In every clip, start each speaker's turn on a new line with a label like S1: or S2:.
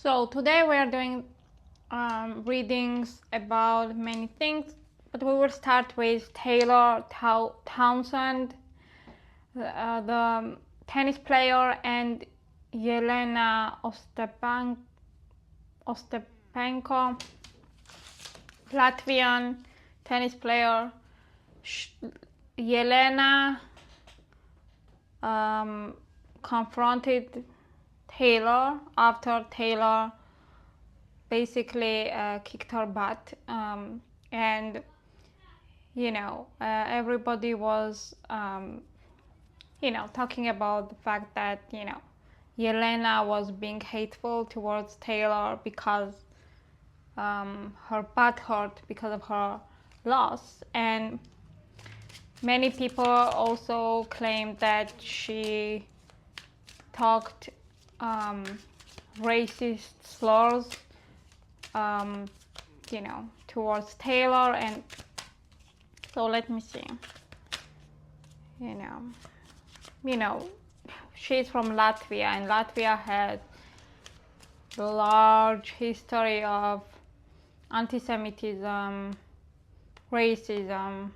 S1: So today we are doing readings about many things, but we will start with Taylor Townsend, the tennis player, and Jelena Ostapenko, Latvian tennis player. Jelena confronted Taylor after Taylor basically kicked her butt, and everybody was talking about the fact that Jelena was being hateful towards Taylor because her butt hurt because of her loss, and many people also claimed that she talked racist slurs towards Taylor. And so let me see, she's from Latvia, and Latvia has a large history of anti-Semitism, racism.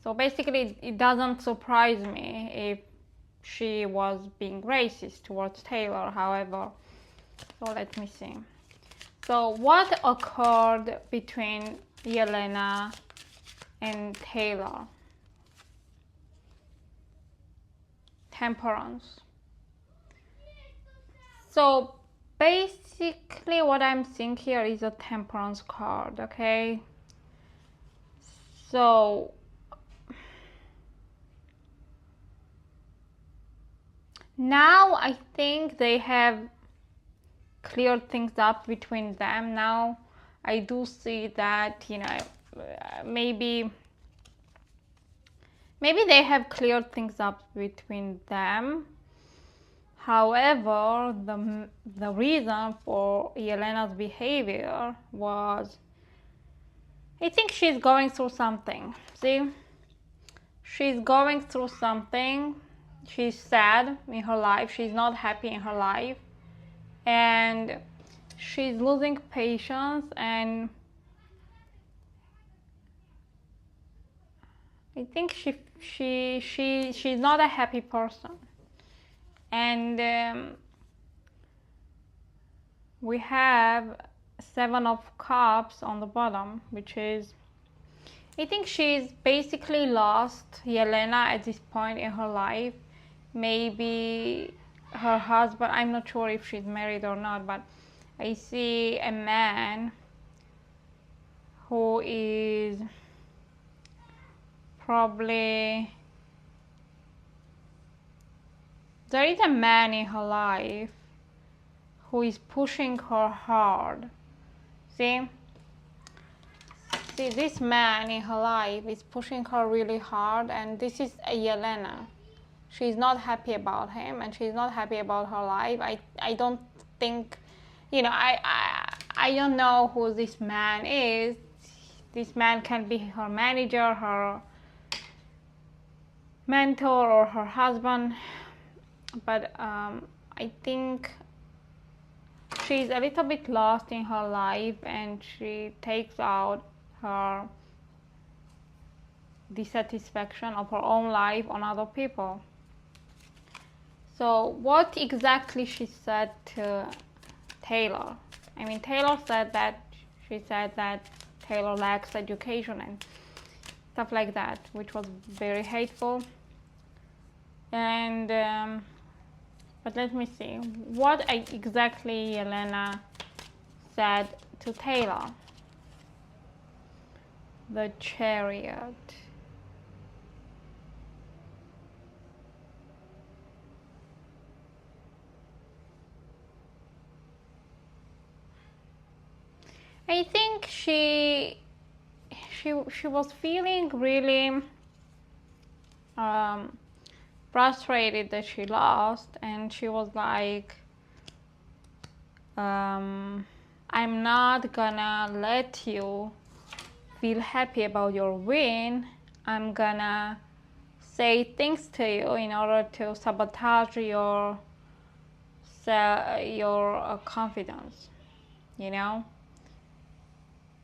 S1: So basically it doesn't surprise me if she was being racist towards Taylor. However, so let me see. So what occurred between Jelena and Taylor? Temperance. So basically what I'm seeing here is a temperance card, okay? So now I think they have cleared things up between them. Now I do see that maybe they have cleared things up between them. However, the reason for Jelena's behavior was, I think she's going through something. See, she's going through something. She's sad in her life. She's not happy in her life, and she's losing patience, and I think she's not a happy person. And we have 7 of Cups on the bottom, which is, I think she's basically lost Jelena at this point in her life. Maybe her husband, I'm not sure if she's married or not, but I see a man who is probably, there is a man in her life who is pushing her hard. See, this man in her life is pushing her really hard, and this is a Jelena. She's not happy about him, and she's not happy about her life. I don't think, I don't know who this man is. This man can be her manager, her mentor, or her husband, but I think she's a little bit lost in her life, and she takes out her dissatisfaction of her own life on other people. So what exactly she said to Taylor? I mean, Taylor said that Taylor lacks education and stuff like that, which was very hateful. And but let me see what exactly Jelena said to Taylor. The Chariot. I think she was feeling really frustrated that she lost, and she was like, I'm not gonna let you feel happy about your win. I'm gonna say things to you in order to sabotage your your confidence, you know?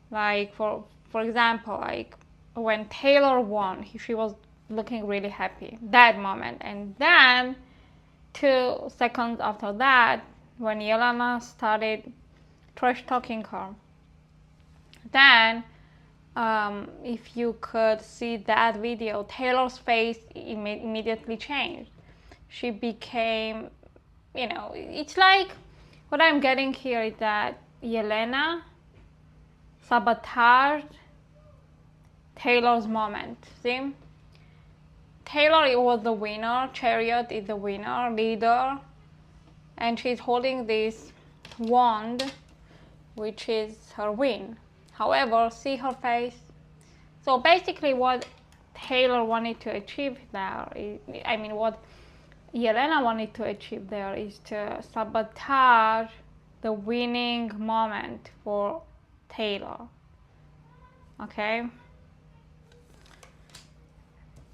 S1: Like for example, like when Taylor won, she was looking really happy that moment, and then 2 seconds after that, when Yelena started trash talking her, then if you could see that video, Taylor's face immediately changed. She became, you know, it's like what I'm getting here is that Yelena sabotaged Taylor's moment. See? Taylor was the winner, Chariot is the winner, leader, and she's holding this wand, which is her win. However, see her face? So basically what Taylor wanted to achieve there is, I mean what Yelena wanted to achieve there is to sabotage the winning moment for Taylor. Okay?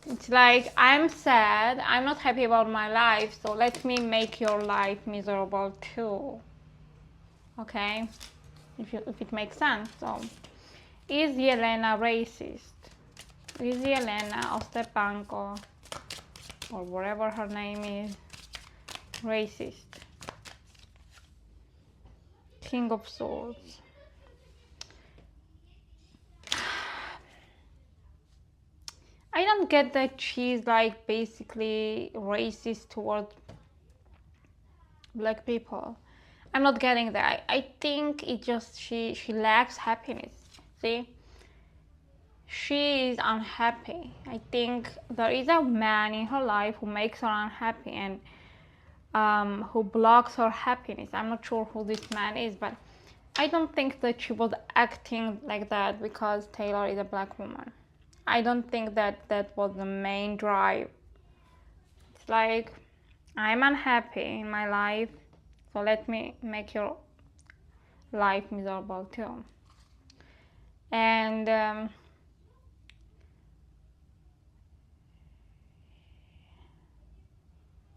S1: It's like, I'm sad, I'm not happy about my life, so let me make your life miserable too. Okay? If it makes sense. So, is Yelena racist? Is Yelena Ostapenko, or whatever her name is, racist? King of Swords. I don't get that she's like basically racist towards black people. I'm not getting that. I think it just she lacks happiness. See? She is unhappy. I think there is a man in her life who makes her unhappy and who blocks her happiness. I'm not sure who this man is, but I don't think that she was acting like that because Taylor is a black woman. I don't think that was the main drive. It's like, I'm unhappy in my life, so let me make your life miserable too. And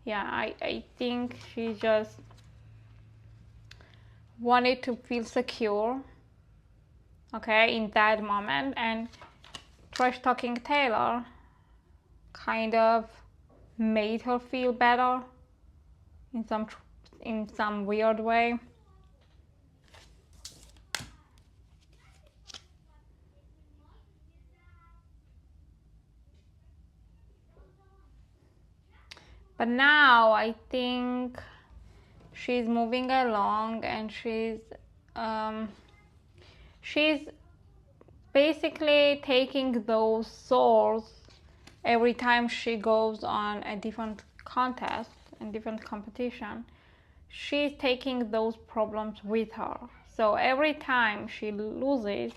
S1: yeah, I think she just wanted to feel secure, okay, in that moment, and trash talking Taylor kind of made her feel better in some weird way. But now I think she's moving along and she's basically taking those souls every time she goes on a different contest and different competition. She's taking those problems with her. So every time she loses,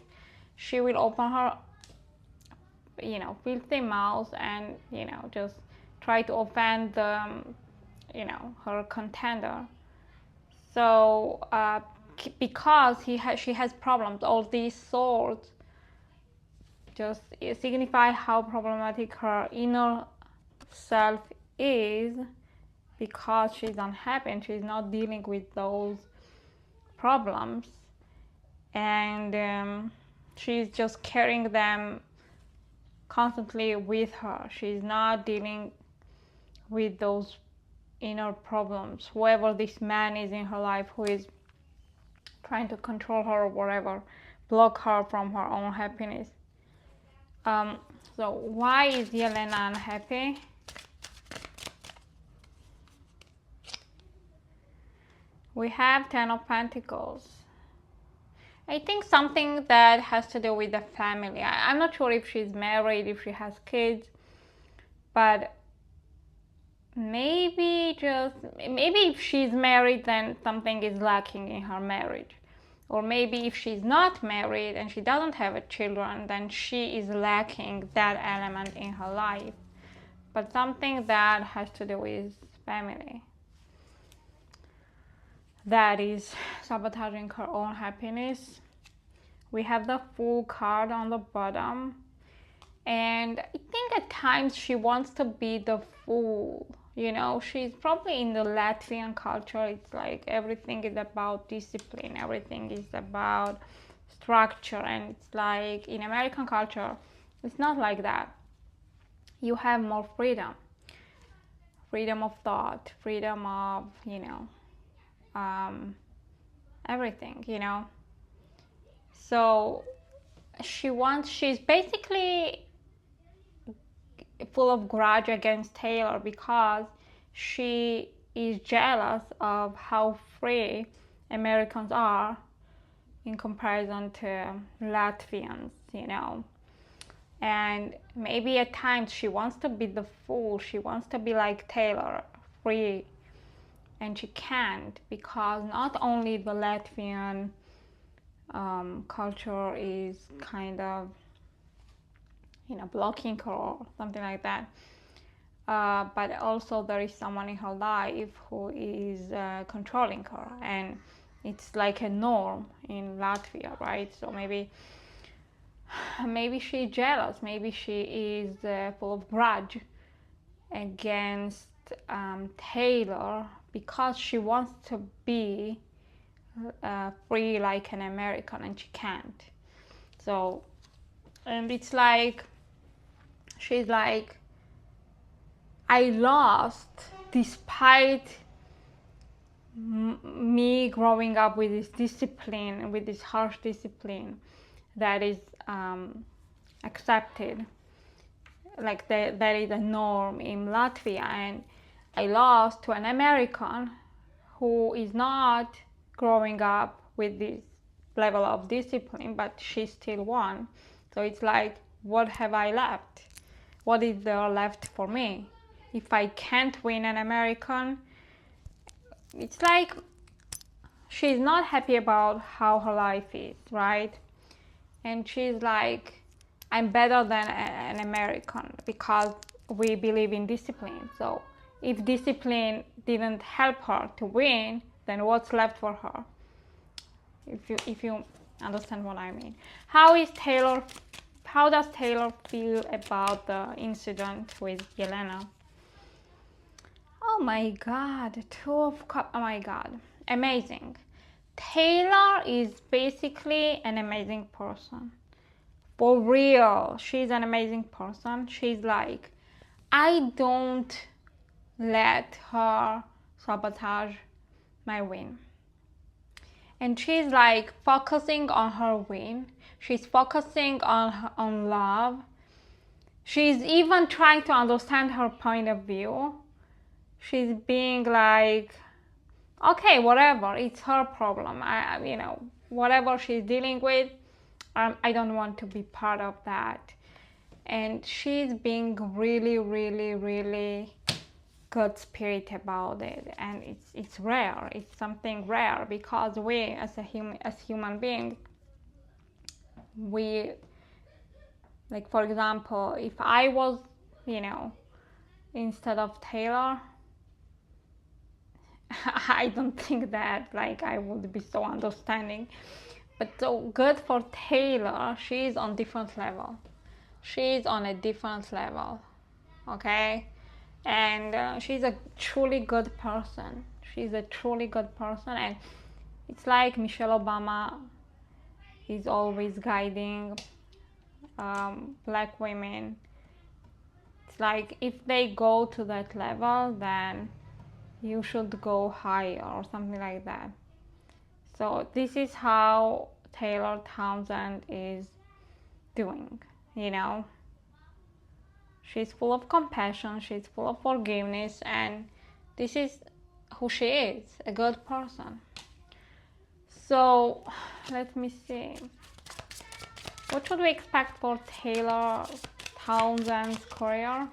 S1: she will open her, you know, filthy mouth and, you know, just try to offend the, you know, her contender. So because she has problems, all these swords just signify how problematic her inner self is, because she's unhappy and she's not dealing with those problems, and she's just carrying them constantly with her. She's not dealing with those inner problems, whoever this man is in her life who is trying to control her or whatever, block her from her own happiness. So why is Yelena unhappy? We have 10 of Pentacles. I think something that has to do with the family. I'm not sure if she's married, if she has kids, but maybe if she's married, then something is lacking in her marriage. Or maybe if she's not married and she doesn't have children, then she is lacking that element in her life. But something that has to do with family, that is sabotaging her own happiness. We have the Fool card on the bottom, and I think at times she wants to be the fool You know, she's probably in the Latvian culture. It's like everything is about discipline, everything is about structure, and it's like in American culture, it's not like that. You have more freedom, freedom of thought, freedom of, you know, everything, you know. So she's basically full of grudge against Taylor because she is jealous of how free Americans are in comparison to Latvians, you know. And maybe at times she wants to be the fool, she wants to be like Taylor, free, and she can't, because not only the Latvian culture is kind of, you know, blocking her or something like that, but also there is someone in her life who is controlling her, and it's like a norm in Latvia, right? So maybe she's jealous, maybe she is full of grudge against Taylor because she wants to be free like an American, and she can't. So, and it's like, she's like, I lost despite me growing up with this discipline, with this harsh discipline that is accepted, like that is a norm in Latvia, and I lost to an American who is not growing up with this level of discipline, but she still won. So it's like, what have I left? What is there left for me? If I can't win an American, it's like she's not happy about how her life is, right? And she's like, I'm better than an American because we believe in discipline. So if discipline didn't help her to win, then what's left for her? If you understand what I mean. How does Taylor feel about the incident with Yelena? Oh my god, oh my god, amazing. Taylor is basically an amazing person. For real, she's an amazing person. She's like, I don't let her sabotage my win. And she's like focusing on her win. She's focusing on love. She's even trying to understand her point of view. She's being like, okay, whatever, it's her problem. You know, whatever she's dealing with, I don't want to be part of that. And she's being really, really, really good spirit about it, and it's rare. It's something rare because we, as human beings, we, like, for example, if I was, you know, instead of Taylor, I don't think that like I would be so understanding. But so good for Taylor, she's on different level. She's on a different level, okay? And she's a truly good person. She's a truly good person, and it's like Michelle Obama is always guiding black women. It's like if they go to that level, then you should go higher or something like that. So this is how Taylor Townsend is doing, you know. She's full of compassion, she's full of forgiveness, and this is who she is, a good person. So let me see. What should we expect for Taylor Townsend's career?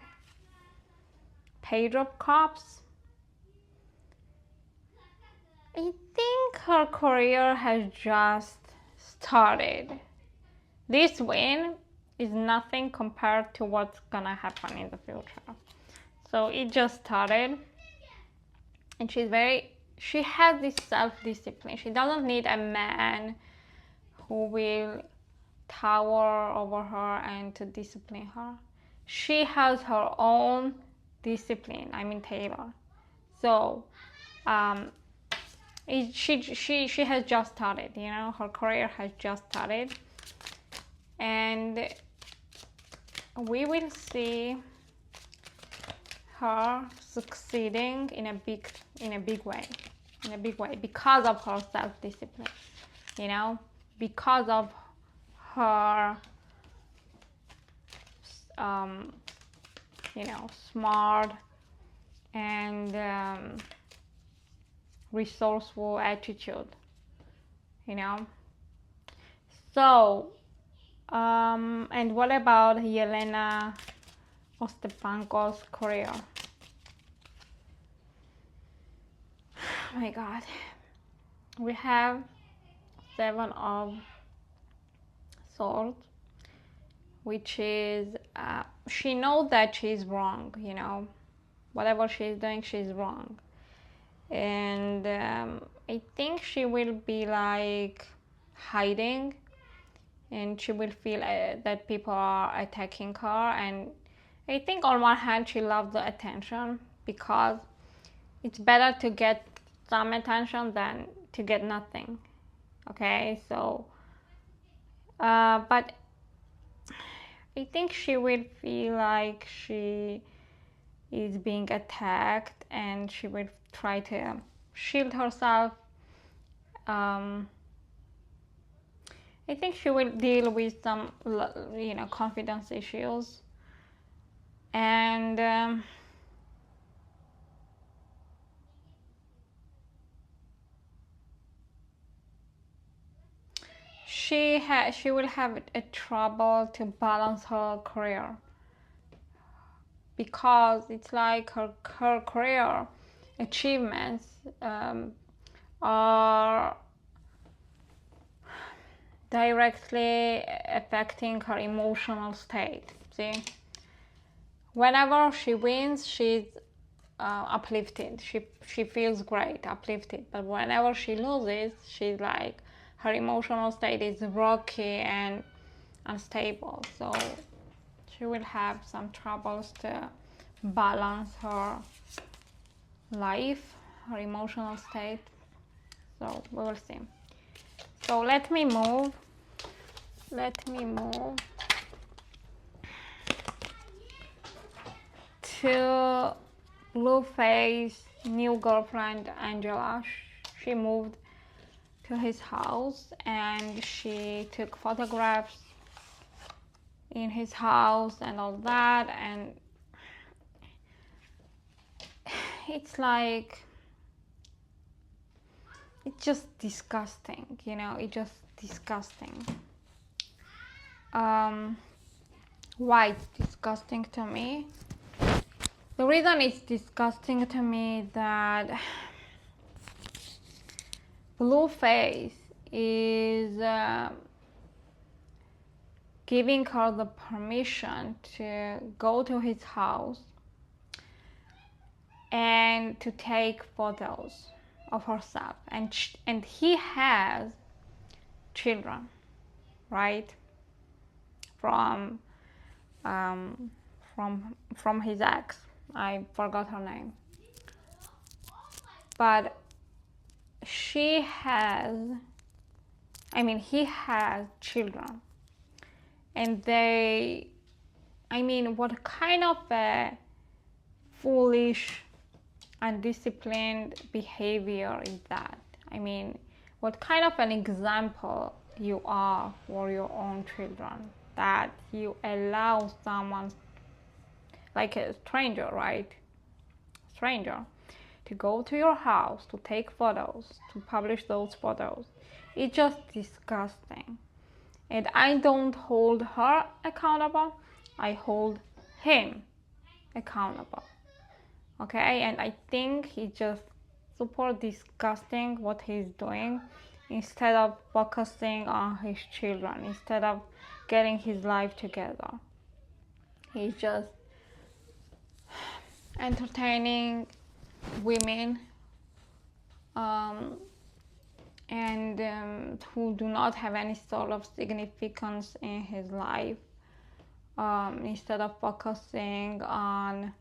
S1: Page of Cups. I think her career has just started. This win is nothing compared to what's gonna happen in the future. So it just started, and she has this self-discipline. She doesn't need a man who will tower over her and to discipline her. She has her own discipline. I mean Taylor. So she has just started, you know, her career has just started, and we will see her succeeding in a big way because of her self-discipline, you know, because of her you know, smart and resourceful attitude, you know. So and what about Jelena Ostapenko's career? Oh my god, we have 7 of Swords, which is she knows that she's wrong, you know, whatever she's doing, she's wrong, and I think she will be like hiding, and she will feel that people are attacking her, and I think on one hand she loves the attention because it's better to get some attention than to get nothing. Okay, so but I think she will feel like she is being attacked, and she will try to shield herself. I think she will deal with some, you know, confidence issues, and she will have a trouble to balance her career, because it's like her career achievements are directly affecting her emotional state. See, whenever she wins, she's uplifted. She feels great, uplifted. But whenever she loses, she's like, her emotional state is rocky and unstable. So she will have some troubles to balance her life, her emotional state. So we will see. So let me move to Blueface's new girlfriend Angela. She moved to his house and she took photographs in his house and all that, and it's like, it's just disgusting, you know, it's just disgusting. Why it's disgusting to me? The reason it's disgusting to me that Blueface is giving her the permission to go to his house and to take photos of herself, and he has children, right, from his ex. I forgot her name, but he has children, and what kind of a foolish, undisciplined behavior is that? What kind of an example you are for your own children, that you allow someone, like a stranger, right? Stranger, to go to your house, to take photos, to publish those photos. It's just disgusting. And I don't hold her accountable, I hold him accountable. Okay, and I think he's just super disgusting what he's doing, instead of focusing on his children, instead of getting his life together. He's just entertaining women and who do not have any sort of significance in his life, instead of focusing on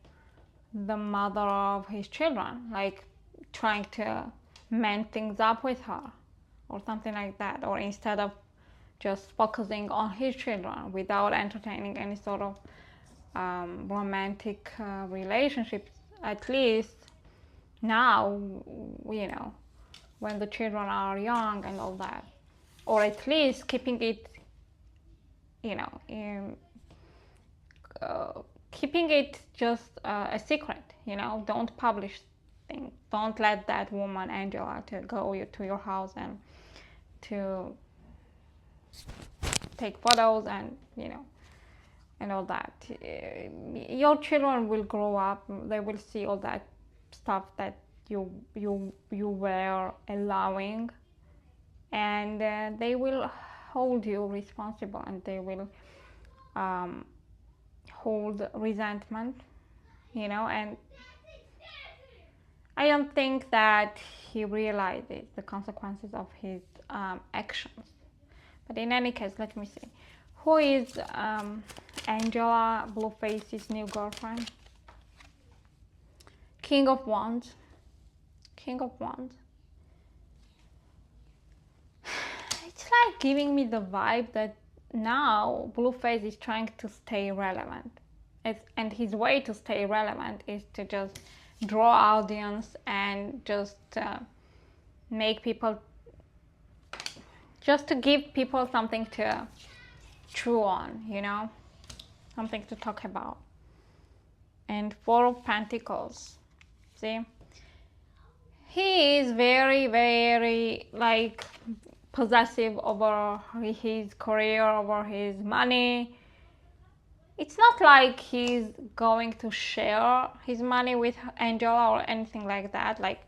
S1: the mother of his children, like trying to mend things up with her or something like that, or instead of just focusing on his children without entertaining any sort of romantic relationships, at least now, you know, when the children are young and all that, or at least keeping it, you know, keeping it just a secret, you know, don't publish things, don't let that woman Angela to go to your house and to take photos and, you know, and all that. Your children will grow up, they will see all that stuff that you were allowing, and they will hold you responsible, and they will hold resentment, you know. And I don't think that he realizes the consequences of his actions. But in any case, let me see. Who is Angela Blueface's new girlfriend? King of Wands. King of Wands. It's like giving me the vibe that now Blueface is trying to stay relevant. And his way to stay relevant is to just draw audience and just make people, just to give people something to chew on, you know, something to talk about. And Four of Pentacles, see, he is very, very like possessive over his career, over his money. It's not like he's going to share his money with Angela or anything like that. Like,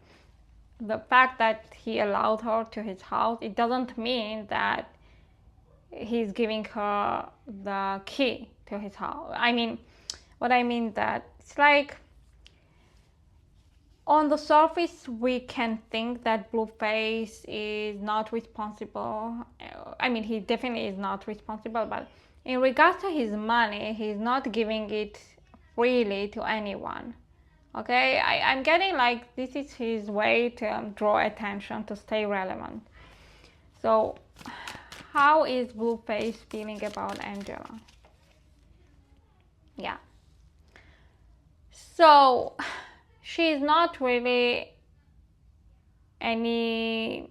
S1: the fact that he allowed her to his house, it doesn't mean that he's giving her the key to his house. I mean, what I mean that it's like, on the surface we can think that Blueface is not responsible. I mean, he definitely is not responsible, but in regards to his money, he's not giving it freely to anyone. Okay, I'm getting like this is his way to draw attention, to stay relevant. So how is Blueface feeling about Angela? Yeah. So she's not really any,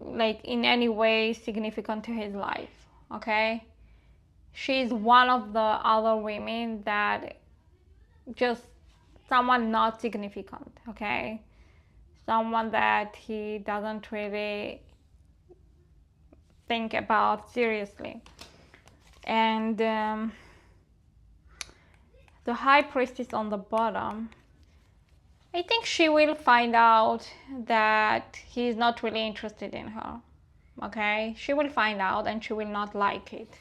S1: like, in any way significant to his life, okay? She's one of the other women that just someone not significant, okay? Someone that he doesn't really think about seriously. And the High Priestess on the bottom, I think she will find out that he's not really interested in her, okay? She will find out and she will not like it.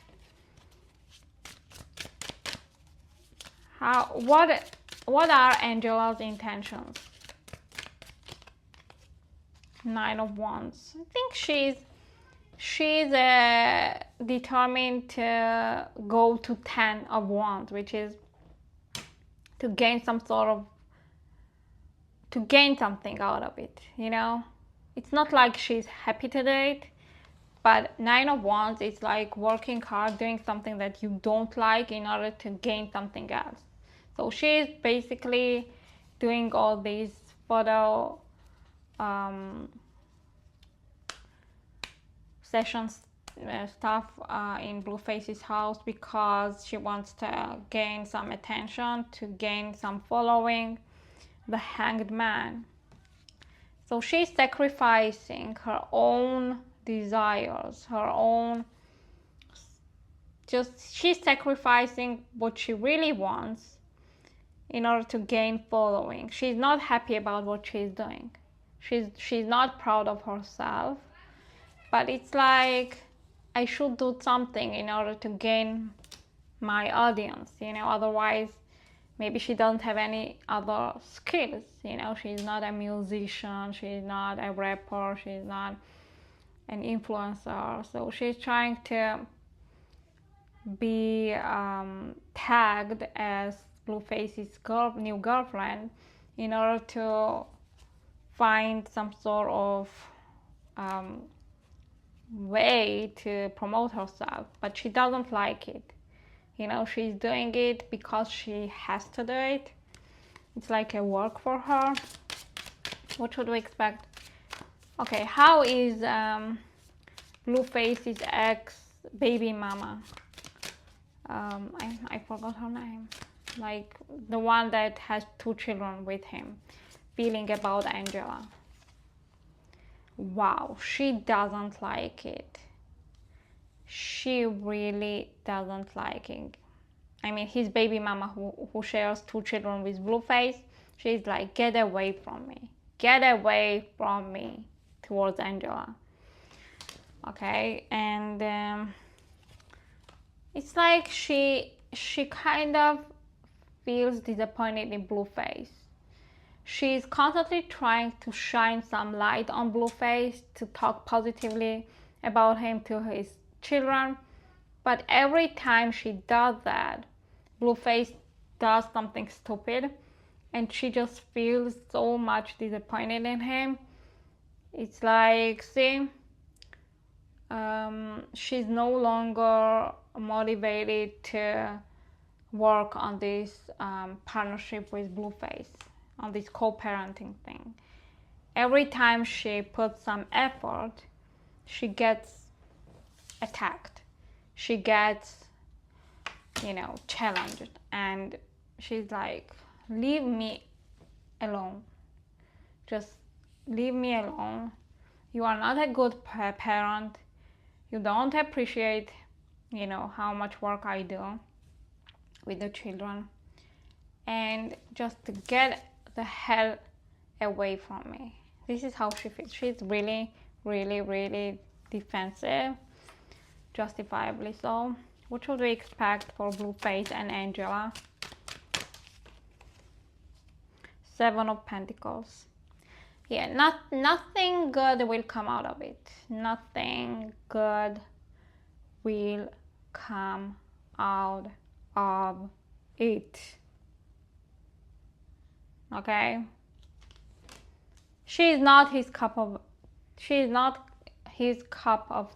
S1: What are Angela's intentions? Nine of Wands. I think she's determined to go to 10 of Wands, which is to gain some sort of, to gain something out of it, you know. It's not like she's happy to date, but Nine of Wands is like working hard, doing something that you don't like in order to gain something else. So she's basically doing all these photo sessions stuff in Blueface's house because she wants to gain some attention, to gain some following. The Hanged Man. So she's sacrificing her own desires, her own, she's sacrificing what she really wants in order to gain following. She's not happy about what she's doing. She's not proud of herself, but it's like, I should do something in order to gain my audience, you know, otherwise maybe she doesn't have any other skills, you know. She's not a musician, she's not a rapper, she's not an influencer, so she's trying to be tagged as Blueface's new girlfriend in order to find some sort of way to promote herself, but she doesn't like it. You know, she's doing it because she has to do it. It's like a work for her. What should we expect? Okay, how is Blueface's ex baby mama? I forgot her name. Like the one that has 2 children with him, feeling about Angela. Wow, she doesn't like it. She really doesn't like it. I mean, his baby mama who shares 2 children with Blueface, she's like, get away from me. Get away from me, towards Angela. Okay, and it's like she kind of feels disappointed in Blueface. She's constantly trying to shine some light on Blueface, to talk positively about him to his children, but every time she does that, Blueface does something stupid, and she just feels so much disappointed in him. It's like, see, she's no longer motivated to work on this partnership with Blueface, on this co-parenting thing. Every time she puts some effort, she gets attacked. She gets, you know, challenged, and she's like, leave me alone. Just leave me alone. You are not a good parent. You don't appreciate, you know, how much work I do with the children, and just to get the hell away from me. This is how she feels. She's really, really, really defensive, justifiably so. What should we expect for Blueface and Angela? 7 of Pentacles. Yeah, nothing good will come out of it. Nothing good will come out of it. Okay? She's not his cup of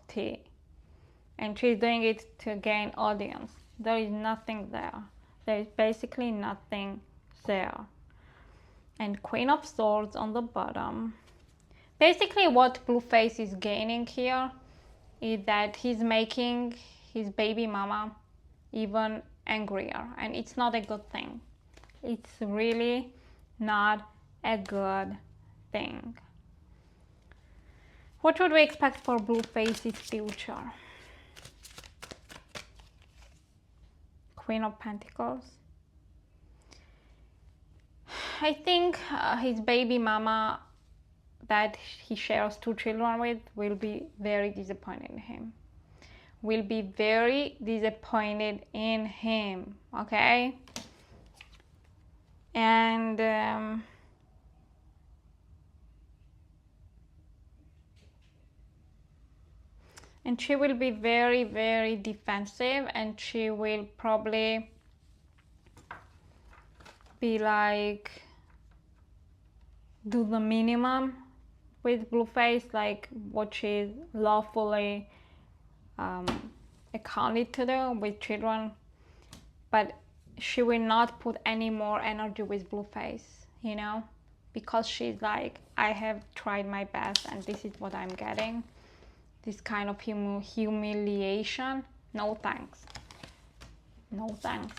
S1: tea. And she's doing it to gain audience. There is nothing there. There is basically nothing there. And Queen of Swords on the bottom. Basically what Blueface is gaining here is that he's making his baby mama even angrier, and it's not a good thing. It's really not a good thing. What should we expect for Blueface's future? Queen of Pentacles. I think his baby mama that he shares 2 children with will be very disappointed in him. Will be very disappointed in him, okay? And she will be very, very defensive, and she will probably be like, do the minimum with Blueface, like what she's lawfully accounted to do with children, but she will not put any more energy with Blueface, you know, because she's like, I have tried my best and this is what I'm getting. This kind of humiliation, no thanks. No thanks.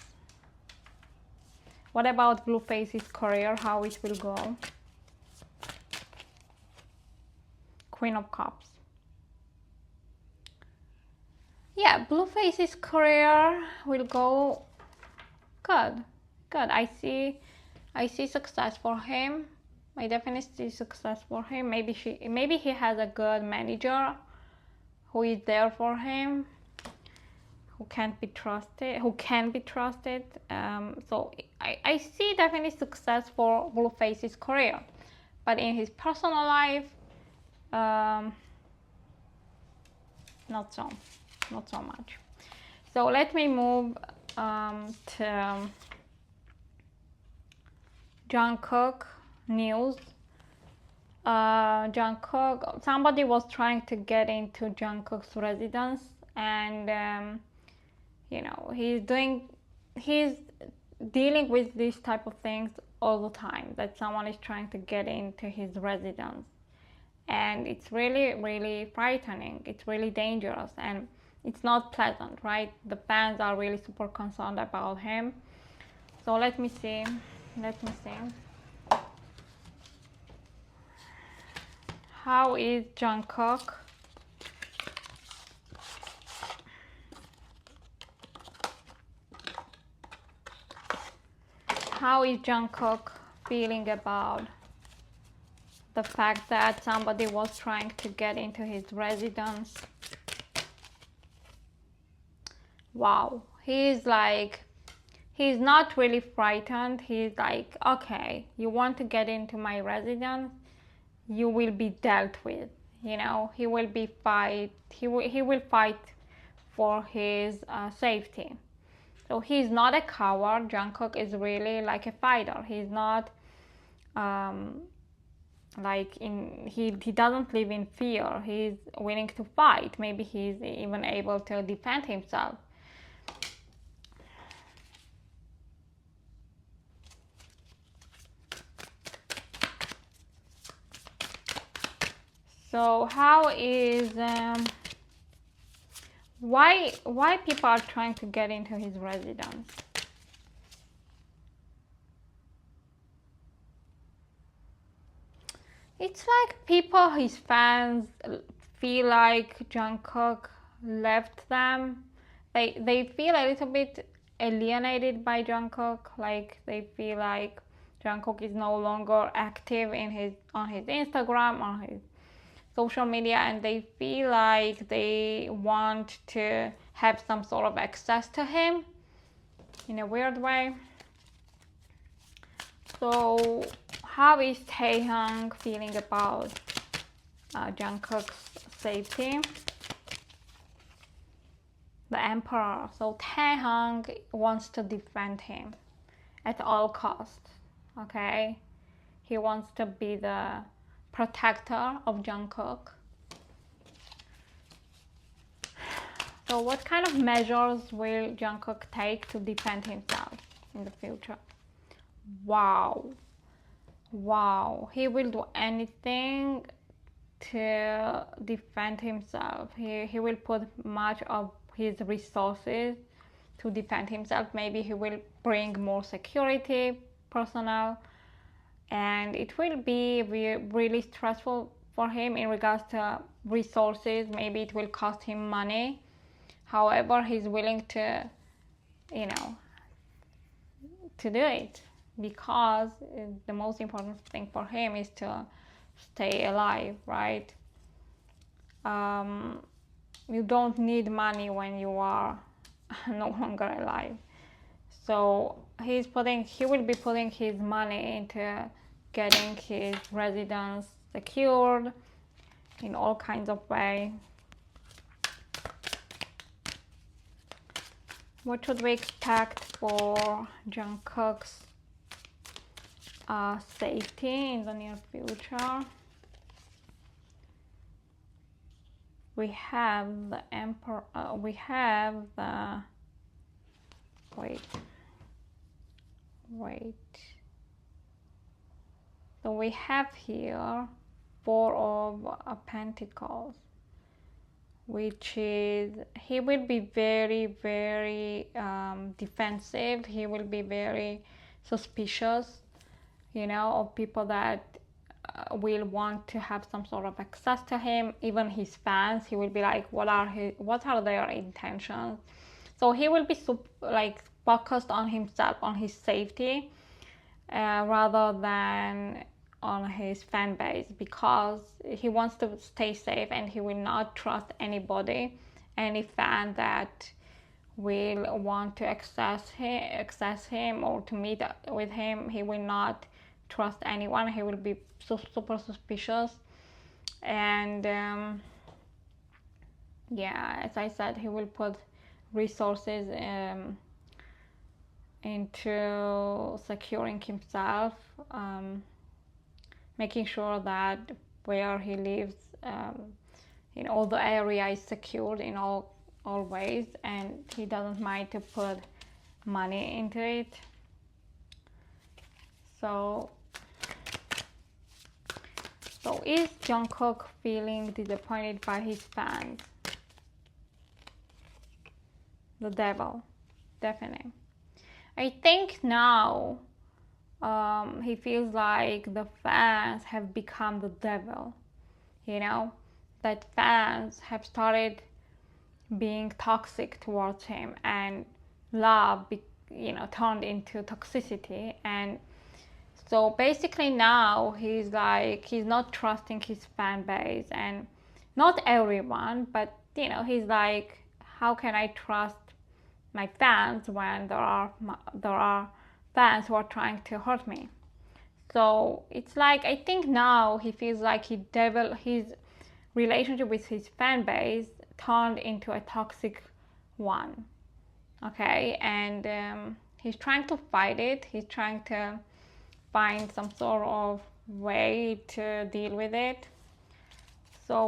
S1: What about Blueface's career, how it will go? Queen of Cups. Yeah, Blueface's career will go good. Good. I see success for him. I definitely see success for him. Maybe he has a good manager who is there for him, who can be trusted. So I see definitely success for Blueface's career, but in his personal life, not so much. So let me move to Jungkook news. Jungkook, somebody was trying to get into Jungkook's residence, and you know, he's dealing with these type of things all the time, that someone is trying to get into his residence, and it's really, really frightening. It's really dangerous, and it's not pleasant, right? The fans are really super concerned about him. So let me see. How is Jungkook? How is Jungkook feeling about the fact that somebody was trying to get into his residence? Wow, he's not really frightened. He's like, okay, you want to get into my residence, you will be dealt with. You know, he will fight for his safety. So he's not a coward. Jungkook is really like a fighter. He's not he doesn't live in fear. He's willing to fight. Maybe he's even able to defend himself. So how is why people are trying to get into his residence? It's like people, his fans, feel like Jungkook left them. They feel a little bit alienated by Jungkook. Like they feel like Jungkook is no longer active on his Instagram, on his social media, and they feel like they want to have some sort of access to him in a weird way. So how is Taehyung feeling about Jungkook's safety? The Emperor. So Taehyung wants to defend him at all costs. Okay, he wants to be the protector of Jungkook. So what kind of measures will Jungkook take to defend himself in the future? Wow, he will do anything to defend himself. He will put much of his resources to defend himself. Maybe he will bring more security personnel, and it will be really stressful for him in regards to resources. Maybe it will cost him money. However, he's willing to, you know, to do it, because the most important thing for him is to stay alive, right? You don't need money when you are no longer alive. So he will be putting his money into getting his residence secured in all kinds of ways. What should we expect for Jungkook's safety in the near future? We have the Emperor. We have the wait. So we have here Four of Pentacles, which is, he will be very, very defensive. He will be very suspicious, you know, of people that will want to have some sort of access to him. Even his fans, he will be like, what are their intentions? So he will be focused on himself, on his safety, rather than on his fan base, because he wants to stay safe, and he will not trust anybody, any fan that will want to access him or to meet with him. He will not trust anyone. He will be super suspicious, and yeah, as I said, he will put resources into securing himself, making sure that where he lives, in all the area is secured in all ways, and he doesn't mind to put money into it. So is Jungkook feeling disappointed by his fans? The devil, definitely. I think now he feels like the fans have become the devil, you know, that fans have started being toxic towards him, and love, turned into toxicity. And so basically now he's not trusting his fan base, and not everyone, but he's like, how can I trust my fans when there are fans who are trying to hurt me? So it's like, I think now he feels like his relationship with his fan base turned into a toxic one. Okay, and he's trying to fight it. He's trying to find some sort of way to deal with it. So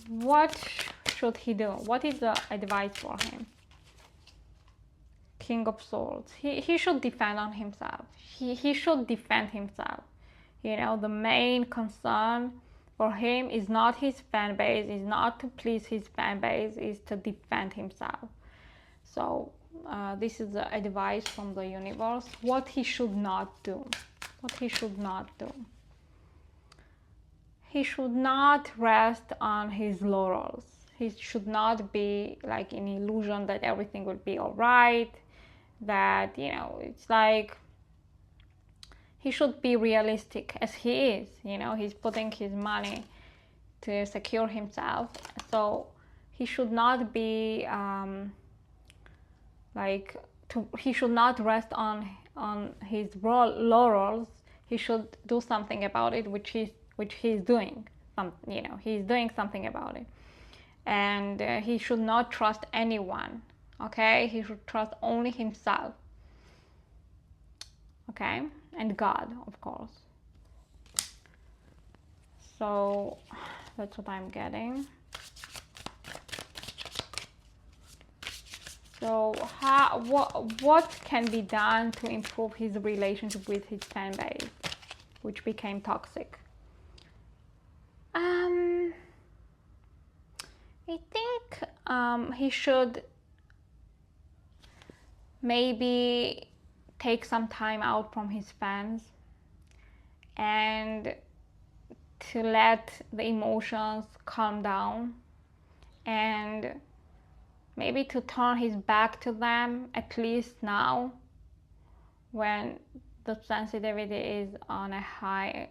S1: what should he do? What is the advice for him? King of Swords. He should defend on himself. He should defend himself. The main concern for him is not his fan base, is not to please his fan base, is to defend himself. So this is the advice from the universe. What he should not do. What he should not do. He should not rest on his laurels. He should not be like in illusion that everything will be all right. That, it's like, he should be realistic as he is. He's putting his money to secure himself. So he should not be he should not rest on his laurels. He should do something about it, which he's doing. He's doing something about it, and he should not trust anyone. Okay, he should trust only himself. Okay, and God, of course. So that's what I'm getting. So what can be done to improve his relationship with his fan base, which became toxic? I think he should maybe take some time out from his fans and to let the emotions calm down, and maybe to turn his back to them, at least now when the sensitivity is on a high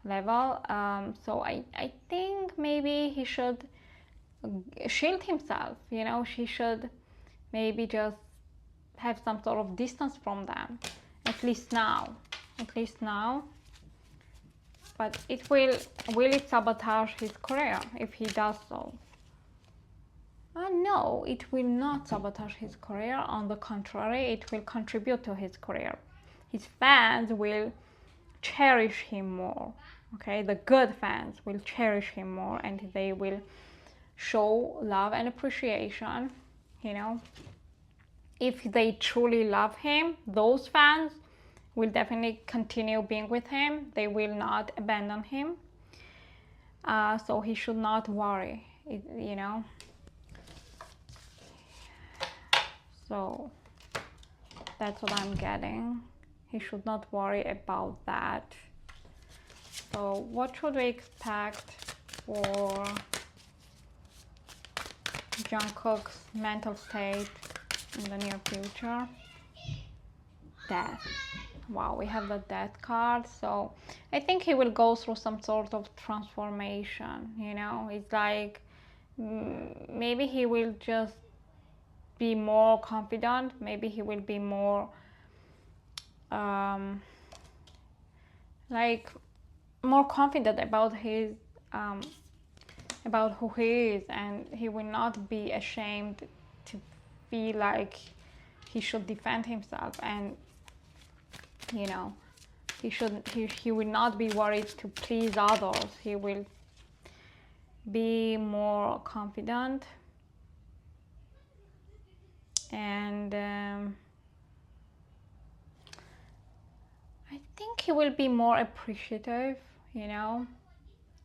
S1: level. So I think maybe he should shield himself. He should maybe just have some sort of distance from them, at least now. But will it sabotage his career if he does so? No, it will not sabotage his career. On the contrary, it will contribute to his career. His fans will cherish him more. Okay, the good fans will cherish him more, and they will show love and appreciation. If they truly love him, those fans will definitely continue being with him. They will not abandon him. So he should not worry, So that's what I'm getting. He should not worry about that. So what should we expect for Jungkook's mental state in the near future? Death. Wow, we have the death card. So I think he will go through some sort of transformation. It's like maybe he will just be more confident. Maybe he will be more more confident about his about who he is, and he will not be ashamed to feel like he should defend himself, and you know, he will not be worried to please others. He will be more confident, and I think he will be more appreciative, you know,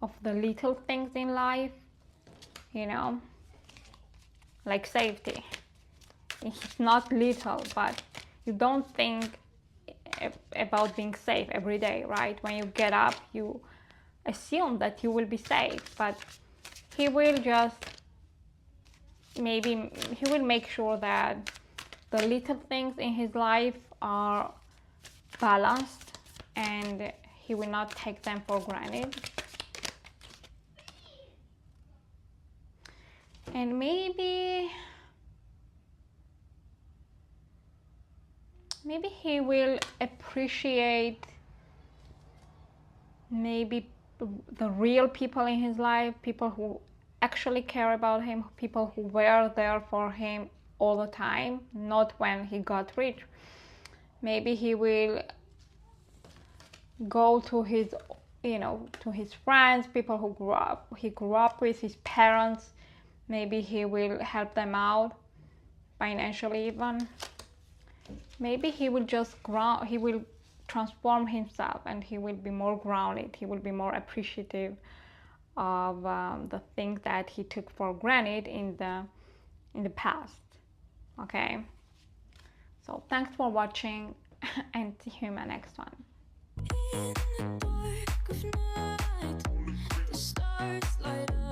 S1: of the little things in life, you know, like safety. It's not little, but you don't think about being safe every day, right? When you get up, you assume that you will be safe, but he will just maybe he will make sure that the little things in his life are balanced, and he will not take them for granted. And maybe he will appreciate maybe the real people in his life, people who actually care about him, people who were there for him all the time, not when he got rich. Maybe he will go to his, you know, to his friends, people who he grew up with, his parents. Maybe he will help them out financially even. Maybe he will just he will transform himself, and he will be more grounded. He will be more appreciative of the things that he took for granted in the past. Okay, so thanks for watching, and see you in my next one. In the dark of night, the stars light up.